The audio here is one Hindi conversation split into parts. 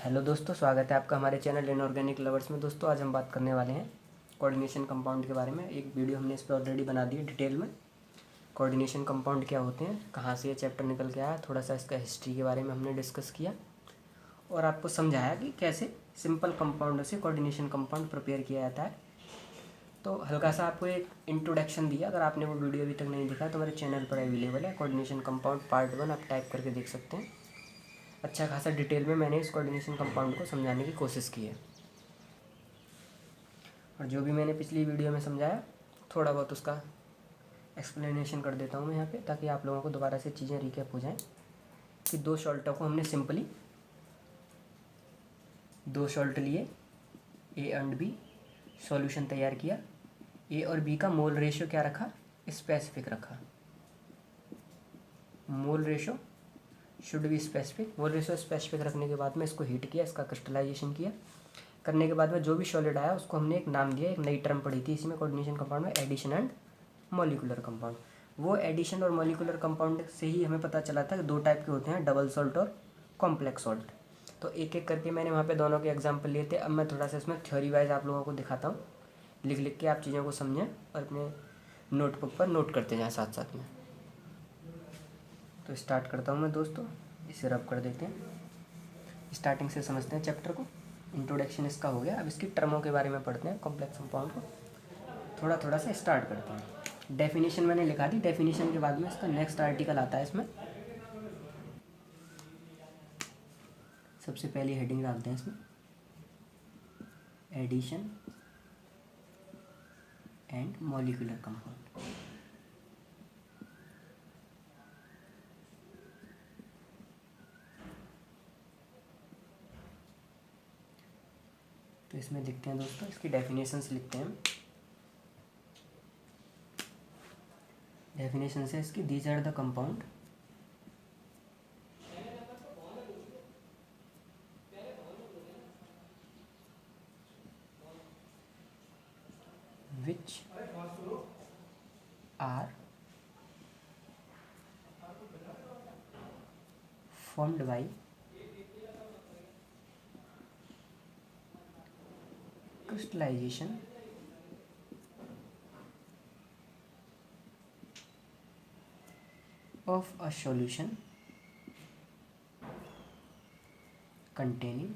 हेलो दोस्तों, स्वागत है आपका हमारे चैनल इनऑर्गेनिक लवर्स में। दोस्तों आज हम बात करने वाले हैं कोऑर्डिनेशन कंपाउंड के बारे में। एक वीडियो हमने इस पर ऑलरेडी बना दी है डिटेल में। कोऑर्डिनेशन कंपाउंड क्या होते हैं, कहाँ से ये चैप्टर निकल के आया, थोड़ा सा इसका हिस्ट्री के बारे में हमने डिस्कस किया और आपको समझाया कि कैसे सिंपल कंपाउंड से कोऑर्डिनेशन कंपाउंड प्रिपेयर किया जाता है। तो हल्का सा आपको एक इंट्रोडक्शन दिया। अगर आपने वो वीडियो अभी तक नहीं देखा तो हमारे चैनल पर अवेलेबल है, कोऑर्डिनेशन कंपाउंड पार्ट 1, आप टाइप करके देख सकते हैं। अच्छा खासा डिटेल में मैंने इस कोऑर्डिनेशन कंपाउंड को समझाने की कोशिश की है और जो भी मैंने पिछली वीडियो में समझाया थोड़ा बहुत उसका एक्सप्लेनेशन कर देता हूँ मैं यहाँ पे, ताकि आप लोगों को दोबारा से चीज़ें रिकैप हो जाएं। कि दो सॉल्टों को हमने सिंपली दो सॉल्ट लिए, ए एंड बी, सॉल्यूशन तैयार किया। ए और बी का मोल रेशियो क्या रखा, स्पेसिफिक रखा। Mole ratio should be specific. Mole ratio specific रखने के बाद में इसको हीट किया, इसका क्रिस्टलाइजेशन किया। करने के बाद में जो भी सॉलिड आया उसको हमने एक नाम दिया। एक नई टर्म पढ़ी थी इसी में कोऑर्डिनेशन कंपाउंड में, एडिशन एंड मॉलिक्यूलर कंपाउंड। वो एडिशन और मॉलिक्यूलर कंपाउंड से ही हमें पता चला था कि दो टाइप के होते हैं, डबल सॉल्ट और कॉम्प्लेक्स सॉल्ट। तो एक एक करके मैंने वहाँ पे दोनों के एग्जाम्पल लिए थे। अब मैं थोड़ा सा इसमें थ्योरी वाइज आप लोगों को दिखाता हूँ, लिख लिख के आप चीज़ों को समझें और अपने नोटबुक पर नोट करते जाएँ साथ साथ में। तो स्टार्ट करता हूँ मैं दोस्तों, इसे रब कर देते हैं। स्टार्टिंग से समझते हैं चैप्टर को। इंट्रोडक्शन इसका हो गया। अब इसकी टर्मों के बारे में पढ़ते हैं, कॉम्प्लेक्स कंपाउंड को थोड़ा थोड़ा सा स्टार्ट करते हैं। डेफिनेशन मैंने लिखा दी, डेफिनेशन के बाद में इसका नेक्स्ट आर्टिकल आता है। इसमें सबसे पहली हेडिंग डालते हैं इसमें, एडिशन एंड मॉलिक्यूलर कंपाउंड। तो इसमें लिखते हैं दोस्तों, इसकी डेफिनेशंस लिखते हैं। डेफिनेशन है इसकी, these are the compound which are formed by crystallization of a solution containing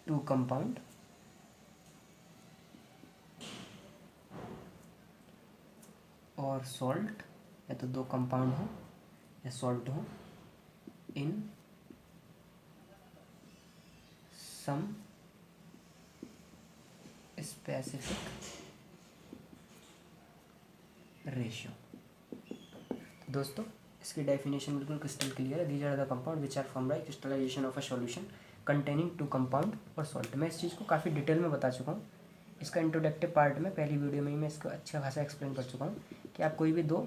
two compound और सॉल्ट, या तो दो कंपाउंड हो या सॉल्ट हो, इन सम स्पेसिफिक रेशियो। दोस्तों इसकी डेफिनेशन बिल्कुल क्रिस्टल क्लियर है। These are the compound which are form by crystallization of a solution containing two compound और सॉल्ट। मैं इस चीज़ को काफ़ी डिटेल में बता चुका हूँ। इसका इंट्रोडक्टिव पार्ट में पहली वीडियो में ही मैं इसको अच्छा खासा एक्सप्लेन कर चुका हूँ कि आप कोई भी दो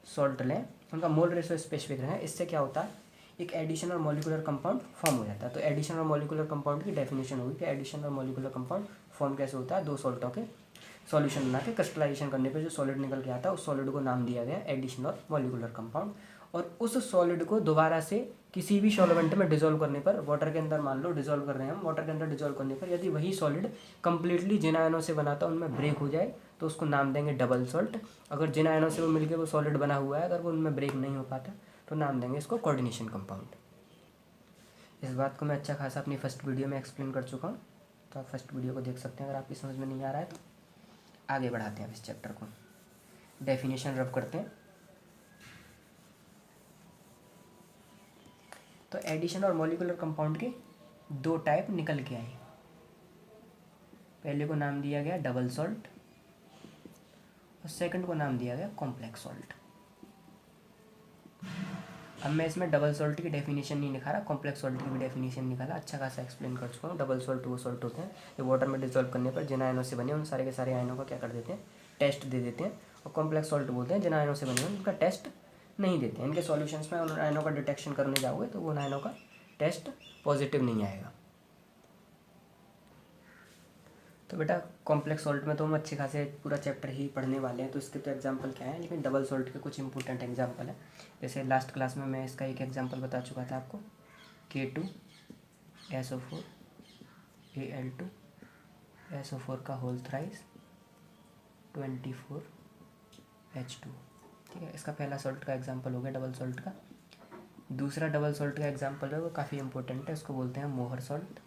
सॉल्ट लें, उनका मोल रेशियो स्पेसिफिक रहे। इससे क्या होता है, एक एडिशन और मॉलिक्यूलर कंपाउंड फॉर्म हो जाता है। तो एडिशन और मॉलिक्यूलर कंपाउंड की डेफिनेशन होगी कि एडिशन और मॉलिक्यूलर कंपाउंड फॉर्म कैसे होता है, दो सॉल्टों के सॉल्यूशन बना के क्रिस्टलाइजेशन करने पे जो सॉलिड निकल के आता है उस सॉलिड को नाम दिया गया एडिशन और मॉलिक्यूलर कंपाउंड। और उस सॉलिड को दोबारा से किसी भी सॉल्वेंट में डिजोल्व करने पर, वाटर के अंदर मान लो डिजोल्व कर रहे हैं हम, वाटर के अंदर डिजोल्व करने पर यदि वही सॉलिड कंप्लीटली जिन आयनों से बना था उनमें ब्रेक हो जाए तो उसको नाम देंगे डबल सॉल्ट। अगर जिन आयनों से वो मिलकर वो सॉलिड बना हुआ है अगर वो उनमें ब्रेक नहीं हो पाता तो नाम देंगे इसको कोऑर्डिनेशन कंपाउंड। इस बात को मैं अच्छा खासा अपनी फर्स्ट वीडियो में एक्सप्लेन कर चुका हूँ, तो आप फर्स्ट वीडियो को देख सकते हैं अगर आपकी समझ में नहीं आ रहा है तो। आगे बढ़ाते हैं इस चैप्टर को, डेफिनेशन रब करते हैं। तो एडिशन और मॉलिक्यूलर कंपाउंड के दो टाइप निकल के आए। पहले को नाम दिया गया डबल सॉल्ट और सेकंड को नाम दिया गया कॉम्प्लेक्स सॉल्ट। अब मैं इसमें डबल सॉल्ट की डेफिनेशन नहीं निकाला, कॉम्प्लेक्स सॉल्ट की भी डेफिनेशन निकाला, अच्छा खासा एक्सप्लेन कर चुका हूँ। डबल सॉल्ट वो सॉल्ट होते हैं जो वाटर में डिजोल्व करने पर जिन आयनों से बने उन सारे के सारे आयनों का क्या कर देते हैं, टेस्ट दे देते हैं। और कॉम्प्लेक्स सॉल्ट बोलते हैं जिन आयनों से बने उनका टेस्ट नहीं देते हैं। इनके सॉल्यूशंस में उन आयनों का डिटेक्शन करने जाओगे तो उन आयनों का टेस्ट पॉजिटिव नहीं आएगा। तो बेटा कॉम्प्लेक्स सॉल्ट में तो हम अच्छे खासे पूरा चैप्टर ही पढ़ने वाले हैं, तो इसके तो एग्जांपल क्या है, लेकिन डबल सॉल्ट के कुछ इंपॉर्टेंट एग्जांपल है। जैसे लास्ट क्लास में मैं इसका एक एग्जांपल बता चुका था आपको, K2SO4 Al2SO4 का होल थ्राइस 24H2। ठीक है, इसका पहला सॉल्ट का एग्जांपल हो गया डबल सॉल्ट का। दूसरा डबल सॉल्ट का एग्जांपल है वो काफ़ी इंपॉर्टेंट है, उसको बोलते हैं मोहर सॉल्ट।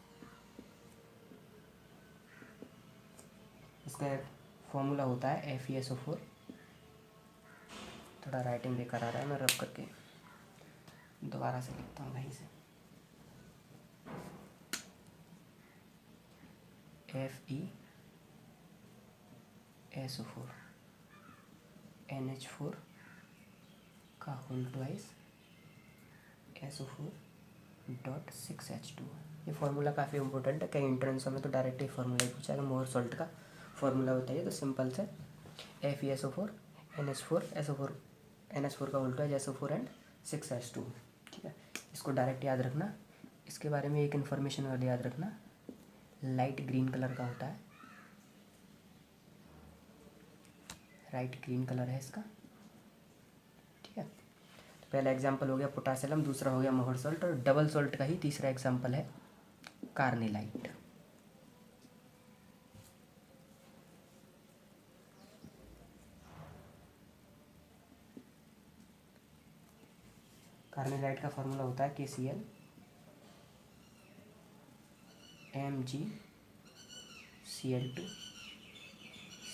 इसका फॉर्मूला होता है FeSO4। थोड़ा राइटिंग बेकार आ रहा है, मैं रब करके दोबारा से लिखता हूँ भाई से। FeSO4 NH4 का होल ट्वाइस SO4.6H2। ये फार्मूला काफ़ी इंपॉर्टेंट है, कई इंट्रेंसों में तो डायरेक्ट ही फार्मूला ही पूछा है, मोहर सॉल्ट का फार्मूला बताइए, तो सिंपल से FeSO4 NH4 का whole twice SO4 and 6H2। ठीक है, इसको डायरेक्ट याद रखना। इसके बारे में एक इन्फॉर्मेशन और याद रखना, लाइट ग्रीन कलर का होता है, लाइट ग्रीन कलर है इसका। ठीक है, तो पहला एग्जांपल हो गया पोटासियम, दूसरा हो गया मोहर सॉल्ट, और डबल सॉल्ट का ही तीसरा एग्जांपल है कार्निलाइट। कार्निलाइट का फॉर्मूला होता है KCl MgCl2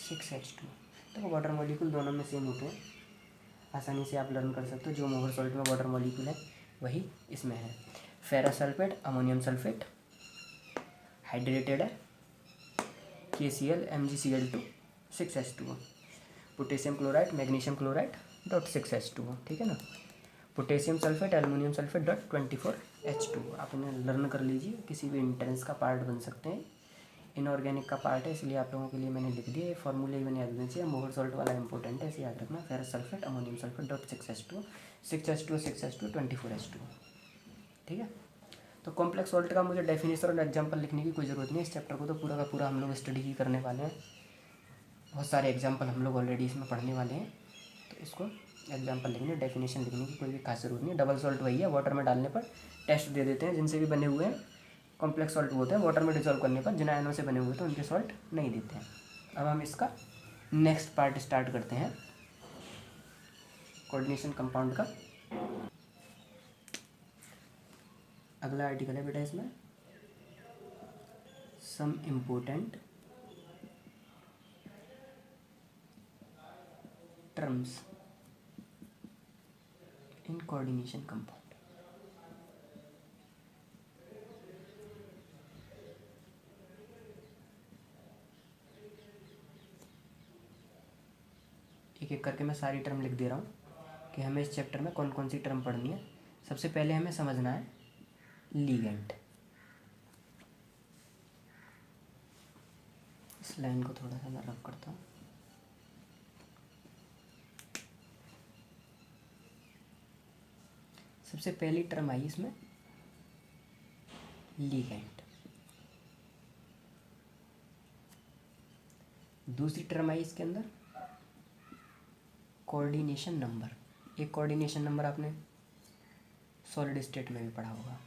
6H2। देखो वाटर मॉलिक्यूल दोनों में सेम होते हैं, आसानी से आप लर्न कर सकते हो। जो मोहर सॉल्ट में वाटर मॉलिक्यूल है वही इसमें है। Ferrous sulphate, ammonium sulphate hydrated है, KCl MgCl2 6H2। Potassium chloride, magnesium chloride .6H2। ठीक है ना। Potassium sulphate, aluminium sulphate .24H2। आप इन्हें लर्न कर लीजिए, किसी भी इंट्रेंस का पार्ट बन सकते हैं। इनऑर्गेनिक का पार्ट है, इसलिए आप लोगों के लिए मैंने लिख दिया। ये फॉर्मूले मैंने याद रखना चाहिए, मोहर सॉल्ट वाला इंपॉर्टेंट है, इसे याद रखना। Ferrous sulphate, ammonium sulphate .6H2 6H2 6H2 24H2। ठीक है, तो कॉम्प्लेक्स सॉल्ट का मुझे डेफिनेशन और एग्जांपल लिखने की कोई ज़रूरत नहीं है। इस चैप्टर को तो पूरा का पूरा हम लोग स्टडी ही करने वाले हैं, बहुत सारे एग्जांपल हम लोग ऑलरेडी इसमें पढ़ने वाले हैं, तो इसको एग्जांपल लिखने, डेफिनेशन लिखने की कोई भी खास जरूरत नहीं है। डबल सॉल्ट वही है, वाटर में डालने पर टेस्ट दे देते हैं जिनसे भी बने हुए हैं। कॉम्प्लेक्स सॉल्ट होते हैं वाटर में डिसॉल्व करने पर, जिन आयनों से बने हुए तो उनके सॉल्ट नहीं देते हैं। अब हम इसका नेक्स्ट पार्ट स्टार्ट करते हैं, कोऑर्डिनेशन कंपाउंड का। अगला आर्टिकल है बेटा इसमें, some important terms in coordination compound. एक एक करके मैं सारी टर्म लिख दे रहा हूँ कि हमें इस चैप्टर में कौन कौन सी टर्म पढ़नी है। सबसे पहले हमें समझना है लीगेंड। इस लाइन को थोड़ा सा मैं रफ करता हूँ। सबसे पहली टर्म आई इसमें लीगेंड, दूसरी टर्म आई इसके अंदर कोऑर्डिनेशन नंबर। एक कोऑर्डिनेशन नंबर आपने सॉलिड स्टेट में भी पढ़ा होगा,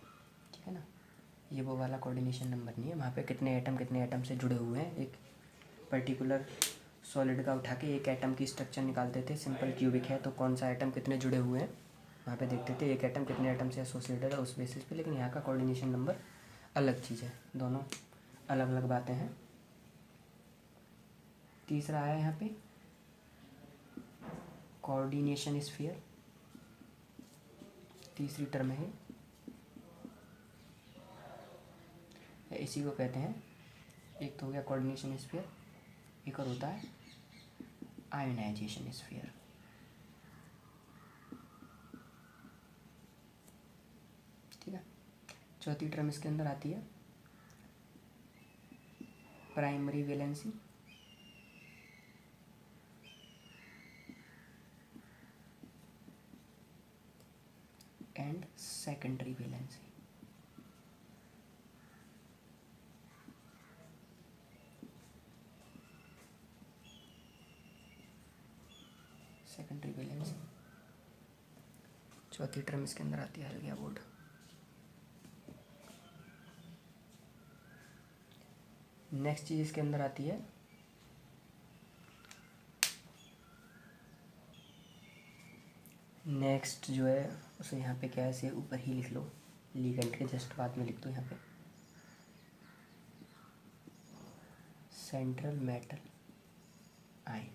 ठीक है ना। ये वो वाला कोऑर्डिनेशन नंबर नहीं है, वहाँ पे कितने एटम से जुड़े हुए हैं। एक पर्टिकुलर सॉलिड का उठा के एक एटम की स्ट्रक्चर निकालते थे, सिंपल क्यूबिक है तो कौन सा एटम कितने जुड़े हुए हैं वहाँ पे देखते थे, एक एटम कितने एटम से एसोसिएटेड है उस बेसिस पे। लेकिन यहाँ का कोऑर्डिनेशन नंबर अलग चीज़ है, दोनों अलग अलग बातें हैं। तीसरा आया यहाँ पे कोऑर्डिनेशन स्फीयर, तीसरी टर्म है, इसी को कहते हैं, एक तो हो गया कोऑर्डिनेशन स्फीयर, एक और होता है आयोनाइजेशन स्फीयर। ठीक है, चौथी टर्म इसके अंदर आती है primary valency, and secondary valency. Secondary balance. चौथी टर्म इसके अंदर आती है हल्किया बोर्ड। नेक्स्ट चीज़ इसके अंदर आती है नेक्स्ट जो है उसे यहाँ पे क्या है, इसे ऊपर ही लिख लो, लिगेंड के जस्ट बाद में लिख दो यहाँ पे central metal ion.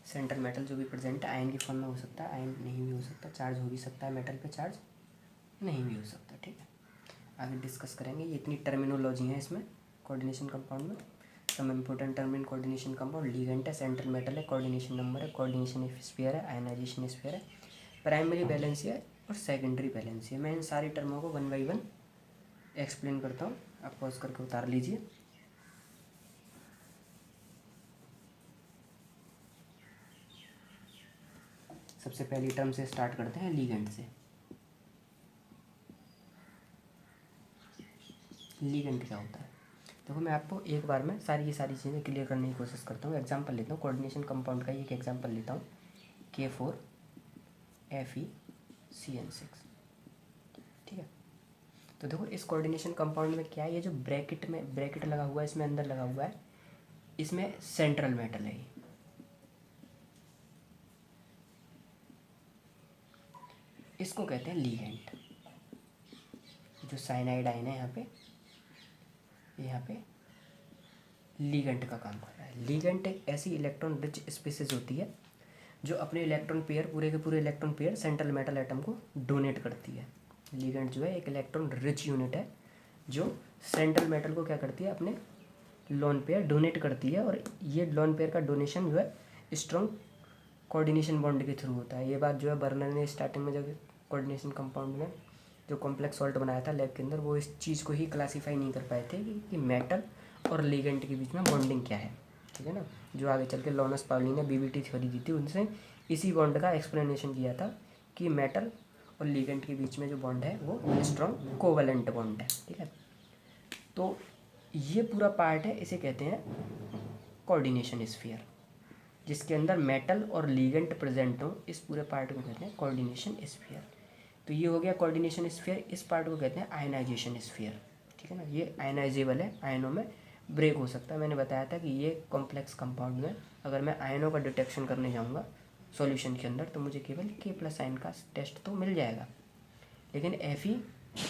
Central metal जो भी प्रेजेंट है आयन की फॉर्म में हो सकता है, आयन नहीं भी हो सकता, चार्ज हो भी सकता है मेटल पे, चार्ज नहीं भी हो सकता। ठीक है, आगे डिस्कस करेंगे। ये इतनी टर्मिनोलॉजी है इसमें कोऑर्डिनेशन कंपाउंड में। Some important term in coordination compound, ligand है, सेंट्रल मेटल है, कोऑर्डिनेशन नंबर है, कोऑर्डिनेशन स्फीयर है, आयनाइजेशन स्फीयर है, प्राइमरी बैलेंस है और सेकेंडरी बैलेंस है। मैं इन सारी टर्मों को 1 बाई 1 एक्सप्लेन करता हूँ, आप पॉज करके उतार लीजिए। सबसे पहली टर्म से स्टार्ट करते हैं, लिगेंड से। लिगेंड क्या होता है, देखो मैं आपको एक बार में सारी चीज़ें क्लियर करने की कोशिश करता हूँ। एग्जांपल लेता हूँ, कोऑर्डिनेशन कंपाउंड का ही एक एग्जांपल लेता हूँ, K4FeCN6। ठीक है, तो देखो इस कोऑर्डिनेशन कंपाउंड में क्या है, ये जो ब्रैकेट लगा हुआ है, इसमें अंदर लगा हुआ है, इसमें सेंट्रल मेटल है। इसको कहते हैं लिगेंड। जो साइनाइड आयन है यहाँ पे लिगेंड का काम कर रहा है। लिगेंड एक ऐसी इलेक्ट्रॉन रिच स्पीसीज होती है जो अपने इलेक्ट्रॉन पेयर, पूरे के पूरे electron pair central metal atom को डोनेट करती है। लिगेंड जो है एक इलेक्ट्रॉन रिच यूनिट है जो सेंट्रल मेटल को क्या करती है, अपने लोन पेयर डोनेट करती है। और ये लोन पेयर का डोनेशन जो है स्ट्रॉन्ग कोऑर्डिनेशन बॉन्ड के थ्रू होता है। ये बात जो है बर्नर ने स्टार्टिंग में जब कोऑर्डिनेशन कंपाउंड में जो कॉम्प्लेक्स सॉल्ट बनाया था लैब के अंदर, वो इस चीज़ को ही क्लासीफाई नहीं कर पाए थे कि मेटल और लिगेंड के बीच में बॉन्डिंग क्या है। ठीक है ना, जो आगे चल के लॉनस पाउली ने बीबीटी थ्योरी दी थी, उनसे इसी बॉन्ड का एक्सप्लेनेशन किया था कि मेटल और लिगेंड के बीच में जो बॉन्ड है वो स्ट्रॉन्ग कोवलेंट बॉन्ड है। ठीक है, तो ये पूरा पार्ट है, इसे कहते हैं कोऑर्डिनेशन स्फीयर, जिसके अंदर मेटल और लिगेंड प्रेजेंट हो। इस पूरे पार्ट को कहते हैं कोऑर्डिनेशन स्फीयर। तो ये हो गया कोऑर्डिनेशन स्फीयर। इस पार्ट को कहते हैं आयनाइजेशन स्फीयर। ठीक है ना, ये आयनाइजेबल है, आयनों में ब्रेक हो सकता है। मैंने बताया था कि ये कॉम्प्लेक्स कंपाउंड में अगर मैं आयनों का डिटेक्शन करने जाऊँगा सॉल्यूशन के अंदर, तो मुझे केवल K+ आयन का टेस्ट तो मिल जाएगा, लेकिन Fe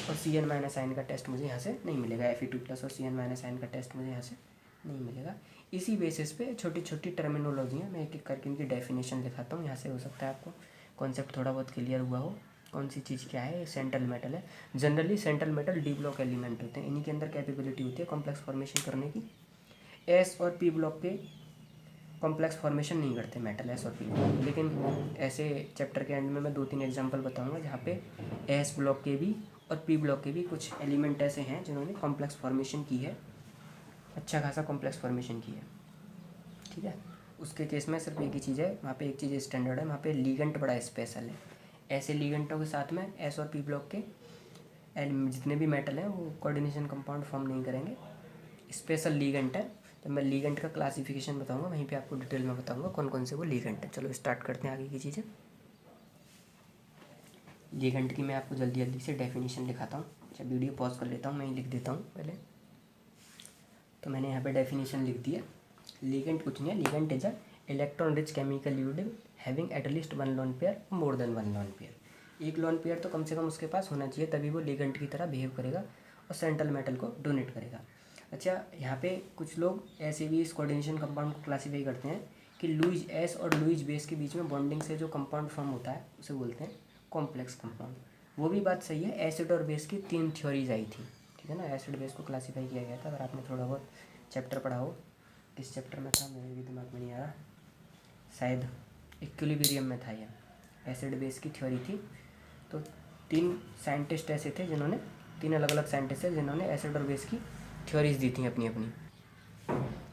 और Cn- आयन का टेस्ट मुझे यहाँ से नहीं मिलेगा। Fe2+ और Cn- आयन का टेस्ट मुझे यहाँ से नहीं मिलेगा। इसी बेसिस पे छोटी छोटी टर्मिनोलॉजियाँ मैं एक एक करके इनकी डेफिनेशन दिखाता हूँ। यहाँ से हो सकता है आपको कॉन्सेप्ट थोड़ा बहुत क्लियर हुआ हो। कौन सी चीज़ क्या है, सेंट्रल मेटल है। Generally central metal D block element होते हैं, इन्हीं के अंदर कैपेबिलिटी होती है कॉम्प्लेक्स फॉर्मेशन करने की। एस और पी ब्लॉक के कॉम्प्लेक्स फॉर्मेशन नहीं करते मेटल, एस और पी ब्लॉक, लेकिन ऐसे चैप्टर के एंड में मैं 2-3 एग्जांपल बताऊंगा जहाँ पे एस ब्लॉक के भी और पी ब्लॉक के भी कुछ एलिमेंट ऐसे हैं जिन्होंने कॉम्प्लेक्स फॉर्मेशन की है, अच्छा खासा कॉम्प्लेक्स फॉर्मेशन की है। ठीक है, उसके केस में सिर्फ एक ही चीज़ है, वहाँ पे एक चीज़ स्टैंडर्ड है, वहाँ पे लिगेंट बड़ा स्पेशल है। ऐसे लिगेंटों के साथ में एस और पी ब्लॉक के जितने भी मेटल हैं वो कोऑर्डिनेशन कंपाउंड फॉर्म नहीं करेंगे, स्पेशल लिगेंट है। तो मैं लिगेंट का क्लासिफिकेशन बताऊंगा, वहीं पे आपको डिटेल में बताऊंगा कौन कौन से वो लिगेंट है। चलो स्टार्ट करते हैं आगे की चीज़ें। लिगेंट की मैं आपको जल्दी जल्दी से डेफिनेशन लिखाता हूँ। अच्छा, वीडियो पॉज कर लेता हूँ, मैं ही लिख देता हूँ पहले। तो मैंने यहाँ पे डेफिनेशन लिख दिया। लिगेंट कुछ नहीं है, ligand is a electron rich chemical unit having at least 1 lone pair, more than 1 lone pair. एक लोन पेयर तो कम से कम उसके पास होना चाहिए, तभी वो लिगेंट की तरह बिहेव करेगा और सेंट्रल मेटल को डोनेट करेगा। अच्छा, यहाँ पे कुछ लोग ऐसे भी इस कोऑर्डिनेशन कंपाउंड को क्लासीफाई करते हैं कि लुईज एस और लुईज बेस के बीच में बॉन्डिंग से जो कंपाउंड फॉर्म होता है उसे बोलते हैं कॉम्प्लेक्स कंपाउंड। वो भी बात सही है, एसिड और बेस की 3 थ्योरीज आई थी। ठीक है ना, एसिड बेस को क्लासीफाई किया गया था। अगर आपने थोड़ा बहुत चैप्टर पढ़ा हो, किस चैप्टर में था मेरे भी दिमाग में नहीं आ रहा, शायद इक्विलिब्रियम में था ये, एसिड बेस की थ्योरी थी। तो 3 साइंटिस्ट ऐसे थे जिन्होंने, 3 अलग अलग साइंटिस्ट हैं जिन्होंने एसिड और बेस की थ्योरीज दी थी अपनी अपनी,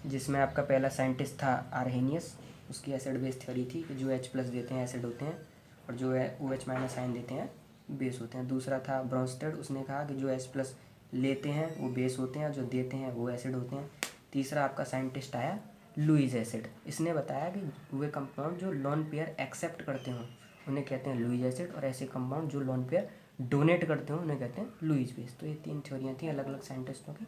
जिसमें आपका पहला साइंटिस्ट था आर्हेनियस। उसकी एसिड बेस थ्योरी थी कि जो H+ देते हैं एसिड होते हैं और जो OH- आयन देते हैं बेस होते हैं। दूसरा था ब्रॉन्स्टेड, उसने कहा कि जो H+ लेते हैं वो बेस होते हैं, जो देते हैं वो एसिड होते हैं। तीसरा आपका साइंटिस्ट आया लुईस एसिड। इसने बताया कि वे कंपाउंड जो लोन पेयर एक्सेप्ट करते हों उन्हें कहते हैं लुईस एसिड, और ऐसे कंपाउंड जो लोन पेयर डोनेट करते हों उन्हें कहते हैं लुईस बेस। तो ये 3 थ्योरियाँ थी अलग अलग साइंटिस्टों की,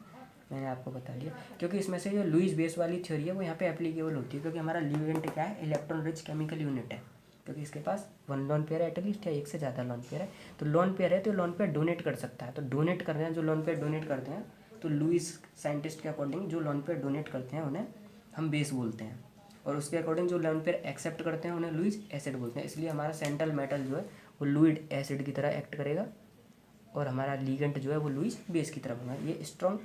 मैंने आपको बता दिया। क्योंकि इसमें से जो लुईस बेस वाली थ्योरी है वो यहाँ पे एप्लीकेबल होती है, क्योंकि हमारा लिगेंड क्या है, इलेक्ट्रॉन रिच केमिकल यूनिट है, क्योंकि इसके पास 1 लोन पेयर है एटलीस्ट, या एक से ज़्यादा लोन पेयर है। तो लोन पेयर है तो लोन पेयर डोनेट कर सकता है, तो डोनेट कर रहे हैं जो लोन पेयर डोनेट करते हैं, तो लुईस साइंटिस्ट के अकॉर्डिंग जो लोन पेयर डोनेट करते हैं उन्हें हम बेस बोलते हैं, और उसके अकॉर्डिंग जो लोन पेयर एक्सेप्ट करते हैं उन्हें लुईस एसिड बोलते हैं। इसलिए हमारा सेंट्रल मेटल जो है वो लुईड एसिड की तरह एक्ट करेगा, और हमारा लिगेंड जो है वो लुईस बेस की तरह बनेगा। ये स्ट्रॉन्ग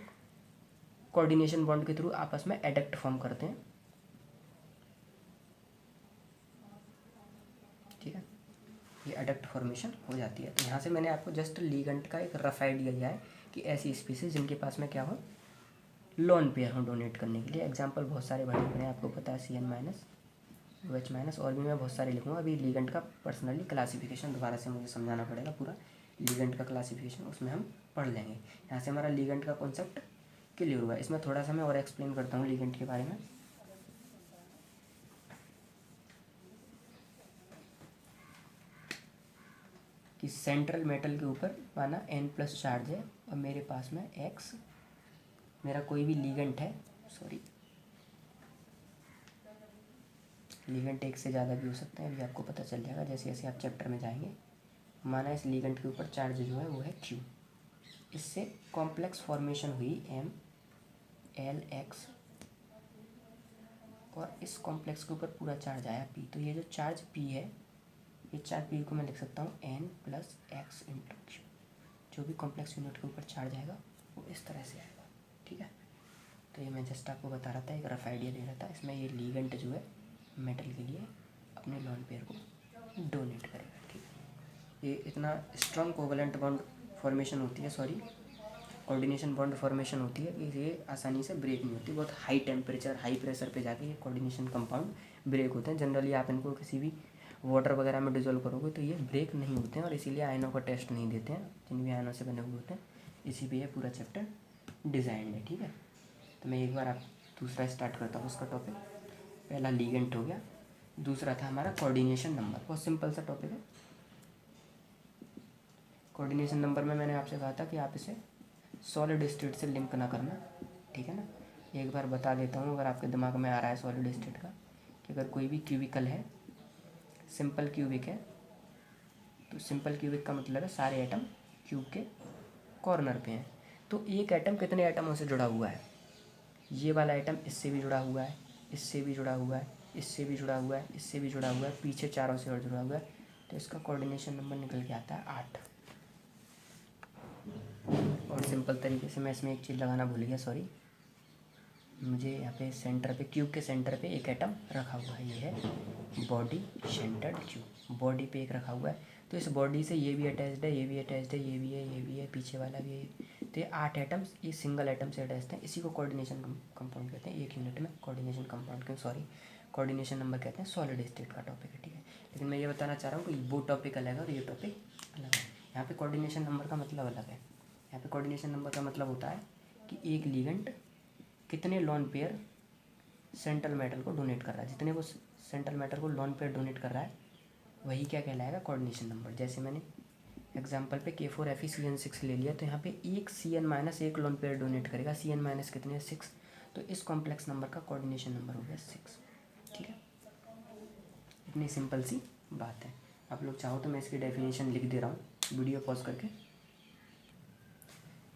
कोऑर्डिनेशन बॉन्ड के थ्रू आपस में एडक्ट फॉर्म करते हैं, ठीक है, ये एडक्ट फॉर्मेशन हो जाती है। तो यहाँ से मैंने आपको जस्ट लिगेंड का एक रफ आइडिया दिया है कि ऐसी स्पीसीज जिनके पास में क्या हो, लोन पेयर हो डोनेट करने के लिए। एग्जांपल बहुत सारे बड़े बड़े हैं, आपको पता है CN-, OH-, और भी मैं बहुत सारे लिखूँगा। अभी लिगेंड का पर्सनली क्लासिफिकेशन दोबारा से मुझे समझाना पड़ेगा, पूरा लिगेंड का क्लासिफिकेशन उसमें हम पढ़ लेंगे। यहाँ से हमारा लिगेंड का कॉन्सेप्ट क्लियर हुआ है। इसमें थोड़ा सा मैं और एक्सप्लेन करता हूँ लिगेंड के बारे में। कि सेंट्रल मेटल के ऊपर माना N+ चार्ज है, और मेरे पास में X मेरा कोई भी लिगेंड है, सॉरी लिगेंड एक से ज़्यादा भी हो सकते हैं, अभी आपको पता चल जाएगा जैसे जैसे आप चैप्टर में जाएंगे। माना इस लिगेंड के ऊपर चार्ज जो है वो है Q, इससे कॉम्प्लेक्स फॉर्मेशन हुई MLX, और इस कॉम्प्लेक्स के ऊपर पूरा चार्ज आया P। तो ये जो चार्ज P है, ये चार्ज P को मैं लिख सकता हूँ N+X × Q। जो भी कॉम्प्लेक्स यूनिट के ऊपर चार्ज आएगा वो इस तरह से आएगा, ठीक है। तो ये मैं जस्ट आपको बता रहा था, एक रफ आइडिया दे रहा था। इसमें ये लिगेंड जो है मेटल के लिए अपने लोन पेयर को डोनेट करेगा, ठीक है। ये इतना स्ट्रॉन्ग कोवलेंट बॉन्ड फॉर्मेशन होती है, सॉरी कोऑर्डिनेशन बॉन्ड फॉर्मेशन होती है कि ये आसानी से ब्रेक नहीं होती। बहुत हाई टेम्परेचर हाई प्रेशर पे जाके ये कोऑर्डिनेशन कंपाउंड ब्रेक होते हैं। जनरली आप इनको किसी भी वाटर वगैरह में डिजोल्व करोगे तो ये ब्रेक नहीं होते हैं, और इसीलिए आयनों का टेस्ट नहीं देते हैं, जिन भी आयनों से बने हुए होते हैं। इसी पे ये पूरा चैप्टर डिज़ाइन है, ठीक है। तो मैं एक बार आप दूसरा स्टार्ट करता हूँ उसका टॉपिक। पहला लिगेंड हो गया, दूसरा था हमारा कोऑर्डिनेशन नंबर। बहुत सिंपल सा टॉपिक है। कोऑर्डिनेशन नंबर में मैंने आपसे कहा था कि आप इसे सॉलिड स्टेट से लिंक ना करना, ठीक है ना। एक बार बता देता हूँ अगर आपके दिमाग में आ रहा है सॉलिड स्टेट का, कि अगर कोई भी क्यूबिकल है, सिंपल क्यूबिक है, तो सिंपल क्यूबिक का मतलब है सारे एटम क्यूब के कॉर्नर पे हैं। तो एक एटम कितने एटमों से जुड़ा हुआ है, ये वाला एटम इससे भी जुड़ा हुआ है, इससे भी जुड़ा हुआ है, इससे भी जुड़ा हुआ है, इससे भी जुड़ा हुआ है, पीछे चारों से और जुड़ा हुआ है। तो इसका कोऑर्डिनेशन नंबर निकल के आता है 8। और सिंपल तरीके से मैं इसमें एक चीज़ लगाना भूल गया, सॉरी, मुझे यहाँ पे सेंटर पे, क्यूब के सेंटर पे एक एटम रखा हुआ है, ये है बॉडी सेंटर्ड क्यूब। बॉडी पे एक रखा हुआ है, तो इस बॉडी से ये भी अटैच्ड है, ये भी अटैच्ड है, ये भी है, ये भी है, पीछे वाला भी है। तो ये 8 एटम्स ये सिंगल एटम से अटैच्ड हैं। इसी को कोऑर्डिनेशन कंपाउंड कहते हैं। एक यूनिट में कोऑर्डिनेशन कंपाउंड क्यों, सॉरी कोऑर्डिनेशन नंबर कहते हैं। सॉलिड स्टेट का टॉपिक है, ठीक है। लेकिन मैं ये बताना चाह रहा हूँ कि वो टॉपिक अलग है और ये टॉपिक अलग है। यहाँ पे कोऑर्डिनेशन नंबर का मतलब अलग है। यहाँ पे कोऑर्डिनेशन नंबर का मतलब होता है कि एक लिगेंड कितने लोन पेयर सेंट्रल मेटल को डोनेट कर रहा है, जितने वो सेंट्रल मेटल को लोन पेयर डोनेट कर रहा है वही क्या कहलाएगा, कोऑर्डिनेशन नंबर। जैसे मैंने एग्जांपल पे K4Fe ले लिया, तो यहाँ पे एक CN- एक लोन पेयर डोनेट करेगा। CN- कितने है, 6। तो इस कॉम्प्लेक्स नंबर का कोऑर्डिनेशन नंबर हो गया 6, ठीक है। इतनी सिंपल सी बात है। आप लोग चाहो तो मैं इसकी डेफिनेशन लिख दे रहा हूँ वीडियो पॉज करके,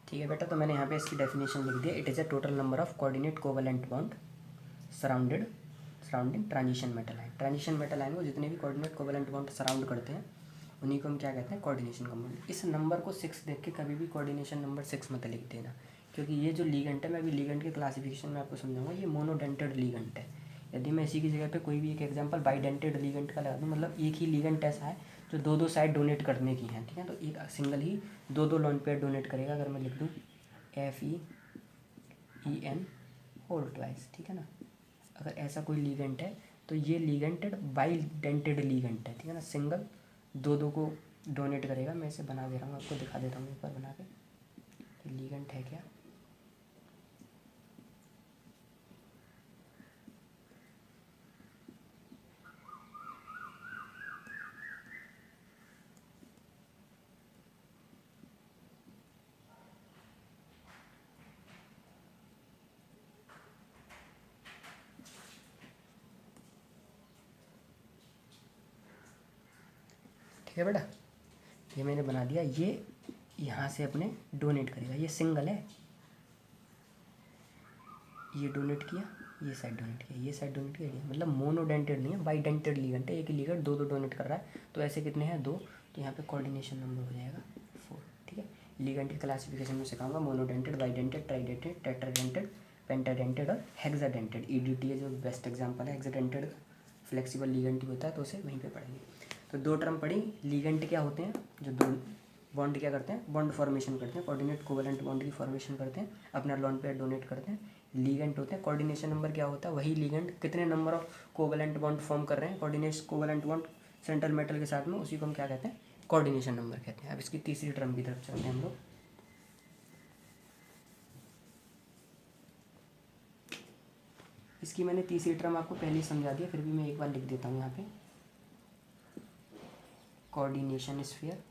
ठीक है बेटा। तो मैंने यहाँ पे इसकी डेफिनेशन लिख दिया। It is a total number of coordinate covalent bond surrounding transition metal ion. Transition metal ion को जितने भी कोऑर्डिनेट कोवलेंट बॉन्ड सराउंड करते हैं उन्हीं को हम क्या कहते हैं, कोऑर्डिनेशन कंपाउंड। इस नंबर को 6 देख के कभी भी कोऑर्डिनेशन नंबर 6 मत लिख देना, क्योंकि ये जो लिगेंड है, मैं अभी लिगेंड के क्लासिफिकेशन में आपको समझाऊंगा, ये मोनोडेंटेड लिगेंड है। यदि मैं इसी की जगह पे कोई भी एक एग्जांपल बाईडेंटेड लिगेंड का लगा दूँ, मतलब एक ही लिगेंड ऐसा है जो दो साइड डोनेट करने की हैं, ठीक है। तो एक सिंगल ही दो लोन पेयर डोनेट करेगा। अगर मैं लिख दूँ FeEn होल ट्वाइस, ठीक है ना। अगर ऐसा कोई लिगेंड है तो ये लिगेंटेड बाईडेंटेड लिगेंड है, ठीक है ना। सिंगल दो को डोनेट करेगा। मैं इसे बना दे रहा हूँ, आपको दिखा देता हूँ एक बार बना के कि लिगेंड है क्या। ठीक है बेटा, ये मैंने बना दिया। ये यहाँ से अपने डोनेट करेगा, ये सिंगल है, ये डोनेट किया, ये साइड डोनेट किया, ये साइड डोनेट किया, मतलब मोनोडेंटेड नहीं है, बाईडेंटेड लिगेंड है। एक लिगेंड दो डोनेट कर रहा है, तो ऐसे कितने हैं? 2। तो यहाँ पे कोऑर्डिनेशन नंबर हो जाएगा 4। ठीक है, लिगेंड की क्लासिफिकेशन में सिखाऊंगा मोनोडेंटेड, बाईडेंटेड, ट्राइडेंटेड, टेट्राडेंटेड, पेंटाडेंटेड और हेक्साडेंटेड। ईडीटी है जो बेस्ट एग्जाम्पल है हेक्साडेंटेड का, फ्लेक्सिबल लिगेंड होता है, तो उसे वहीं पे पढ़ेंगे। तो 2 टर्म पढ़ी। लिगेंड क्या होते हैं? जो 2 बॉन्ड क्या करते हैं? बॉन्ड फॉर्मेशन करते हैं, कोऑर्डिनेट कोवेलेंट बॉन्ड की फॉर्मेशन करते हैं, अपना लोन पेयर डोनेट करते हैं। लिगेंड होते हैं। कोऑर्डिनेशन नंबर क्या होता है? वही लिगेंड कितने number of covalent bond form कर रहे हैं, coordination covalent bond central metal के साथ में, उसी को हम क्या कहते हैं? कोऑर्डिनेशन नंबर कहते हैं। अब इसकी तीसरी टर्म की तरफ चलते हैं हम लोग। इसकी मैंने तीसरी टर्म आपको पहले ही समझा दिया, फिर भी मैं एक बार लिख देता हूँ यहाँ पे। Coordination sphere